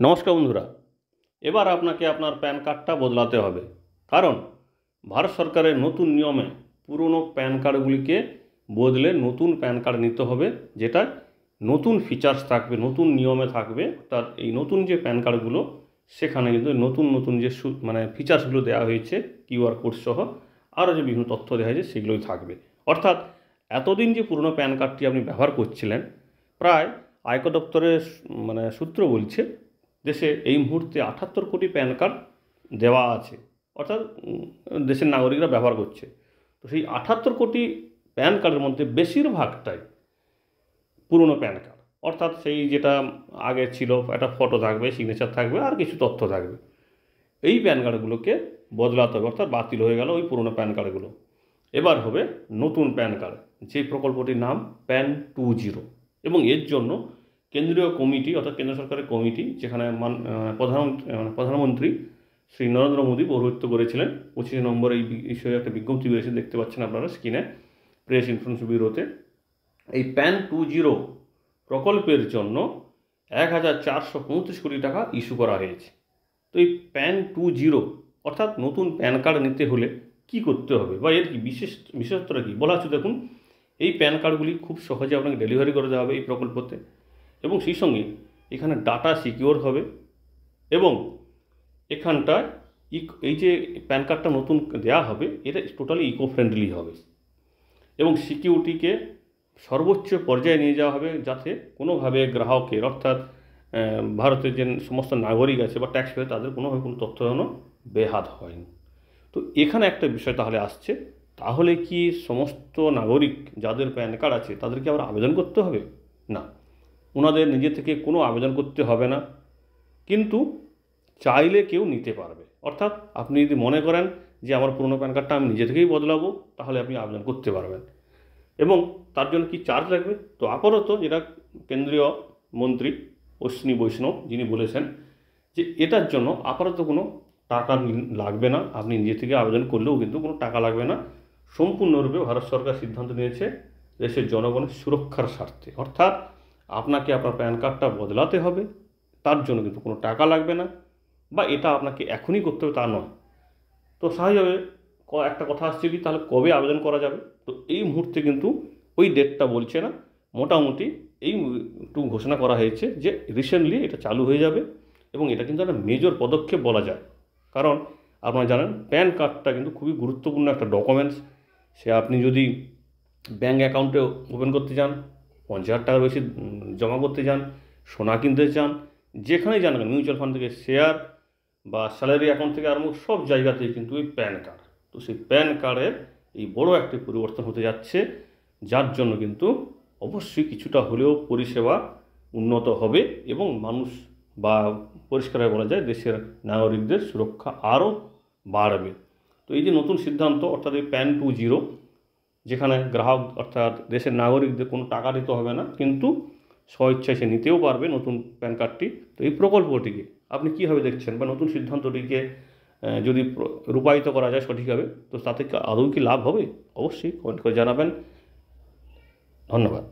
নমস্কার বন্ধুরা, এবার আপনাকে আপনার প্যান কার্ডটা বদলাতে হবে। কারণ ভারত সরকারের নতুন নিয়মে পুরনো প্যান কার্ডগুলিকে বদলে নতুন প্যান কার্ড নিতে হবে, যেটা নতুন ফিচার্স থাকবে, নতুন নিয়মে থাকবে। অর্থাৎ এই নতুন যে প্যান কার্ডগুলো, সেখানে কিন্তু নতুন নতুন যে ফিচার্সগুলো দেওয়া হয়েছে, কিউআর কোড সহ আরও যে বিভিন্ন তথ্য দেওয়া হয়েছে সেগুলোই থাকবে। অর্থাৎ এতদিন যে পুরনো প্যান কার্ডটি আপনি ব্যবহার করছিলেন, প্রায় আয়কর দপ্তরের সূত্র বলছে দেশে এই মুহূর্তে ৭৮ কোটি প্যান কার্ড দেওয়া আছে, অর্থাৎ দেশের নাগরিকরা ব্যবহার করছে। তো সেই ৭৮ কোটি প্যান কার্ডের মধ্যে বেশিরভাগটাই পুরনো প্যান কার্ড। অর্থাৎ সেই যেটা আগে ছিল, একটা ফটো থাকবে, সিগনেচার থাকবে, আর কিছু তথ্য থাকবে। এই প্যান কার্ডগুলোকে বদলাতে হবে, অর্থাৎ বাতিল হয়ে গেল ওই পুরনো প্যান কার্ডগুলো। এবার হবে নতুন প্যান কার্ড, যে প্রকল্পটির নাম PAN 2.0। এবং এর জন্য কেন্দ্রীয় কমিটি, অর্থাৎ কেন্দ্র সরকারের কমিটি, যেখানে প্রধানমন্ত্রী শ্রী নরেন্দ্র মোদী পৌরোহিত্য করেছিলেন। 25 নম্বর এই বিষয়ে একটা বিজ্ঞপ্তি বেরিয়েছে, দেখতে পাচ্ছেন আপনারা স্ক্রিনে, প্রেস ইনফরমেশন ব্যুরোতে। এই PAN 2.0 প্রকল্পের জন্য 1435 কোটি টাকা ইস্যু করা হয়েছে। তো এই PAN 2.0 অর্থাৎ নতুন প্যান কার্ড নিতে হলে কি করতে হবে, বা এর কি বিশেষত্বটা কী বলা হচ্ছে দেখুন। এই প্যান কার্ডগুলি খুব সহজে আপনাকে ডেলিভারি করে দেওয়া হবে এই প্রকল্পতে, এবং সেই সঙ্গে এখানে ডাটা সিকিওর হবে, এবং এখানটায় এই যে প্যান কার্ডটা নতুন দেওয়া হবে, এটা টোটালি ইকো ফ্রেন্ডলি হবে, এবং সিকিউরিটিকে সর্বোচ্চ পর্যায়ে নিয়ে যাওয়া হবে, যাতে কোনোভাবে গ্রাহকের, অর্থাৎ ভারতের যে সমস্ত নাগরিক আছে বা ট্যাক্স পেয়ার, তাদের কোনোভাবে কোনো তথ্য যেন বেহাত হয়নি। তো এখানে একটা বিষয় তাহলে আসছে, তাহলে কি সমস্ত নাগরিক যাদের প্যান কার্ড আছে তাদেরকে আবার আবেদন করতে হবে? না, ওনাদের নিজে থেকে কোনো আবেদন করতে হবে না, কিন্তু চাইলে কেউ নিতে পারবে। অর্থাৎ আপনি যদি মনে করেন যে আমার পুরনো প্যান কার্ডটা আমি নিজে থেকেই বদলাবো, তাহলে আপনি আবেদন করতে পারবেন। এবং তার জন্য কি চার্জ লাগবে? তো আপাতত যেটা কেন্দ্রীয় মন্ত্রী অশ্বিনী বৈষ্ণব যিনি বলেছেন যে এটার জন্য আপাতত কোনো টাকা লাগবে না, আপনি নিজে থেকে আবেদন করলেও কিন্তু কোনো টাকা লাগবে না। সম্পূর্ণরূপে ভারত সরকার সিদ্ধান্ত নিয়েছে দেশের জনগণের সুরক্ষার স্বার্থে। অর্থাৎ আপনাকে আপনার প্যান কার্ডটা বদলাতে হবে, তার জন্য কিন্তু কোনো টাকা লাগবে না, বা এটা আপনাকে এখনই করতে হবে তা নয়। তো স্বাভাবিকভাবে একটা কথা আসছে কি, তাহলে কবে আবেদন করা যাবে? তো এই মুহূর্তে কিন্তু ওই ডেটটা বলছে না, মোটামুটি এই একটু ঘোষণা করা হয়েছে যে রিসেন্টলি এটা চালু হয়ে যাবে, এবং এটা কিন্তু একটা মেজর পদক্ষেপ বলা যায়। কারণ আপনারা জানেন প্যান কার্ডটা কিন্তু খুবই গুরুত্বপূর্ণ একটা ডকুমেন্টস। সে আপনি যদি ব্যাঙ্ক অ্যাকাউন্টে ওপেন করতে চান, 50,000 টাকার বেশি জমা করতে চান, সোনা কিনতে চান, যেখানেই যান না, মিউচুয়াল ফান্ড থেকে শেয়ার বা স্যালারি অ্যাকাউন্ট থেকে আরম্ভ সব জায়গাতেই কিন্তু এই প্যান কার্ড। তো সেই প্যান কার্ডের এই বড় একটি পরিবর্তন হতে যাচ্ছে, যার জন্য কিন্তু অবশ্যই কিছুটা হলেও পরিষেবা উন্নত হবে, এবং মানুষ, বা পরিষ্কারভাবে বলা যায় দেশের নাগরিকদের সুরক্ষা আরও বাড়বে। তো এই যে নতুন সিদ্ধান্ত, অর্থাৎ এই PAN 2.0, যেখানে গ্রাহক অর্থাৎ দেশের নাগরিকদের কোনো টাকা দিতে হবে না, কিন্তু স্বইচ্ছায় সে নিতেও পারবে নতুন প্যান কার্ডটি। তো এই প্রকল্পটিকে আপনি কীভাবে দেখছেন, বা নতুন সিদ্ধান্তটিকে যদি রূপায়িত করা যায় সঠিকভাবে, তো তাতে আদৌ কি লাভ হবে? অবশ্যই কমেন্ট করে জানাবেন। ধন্যবাদ।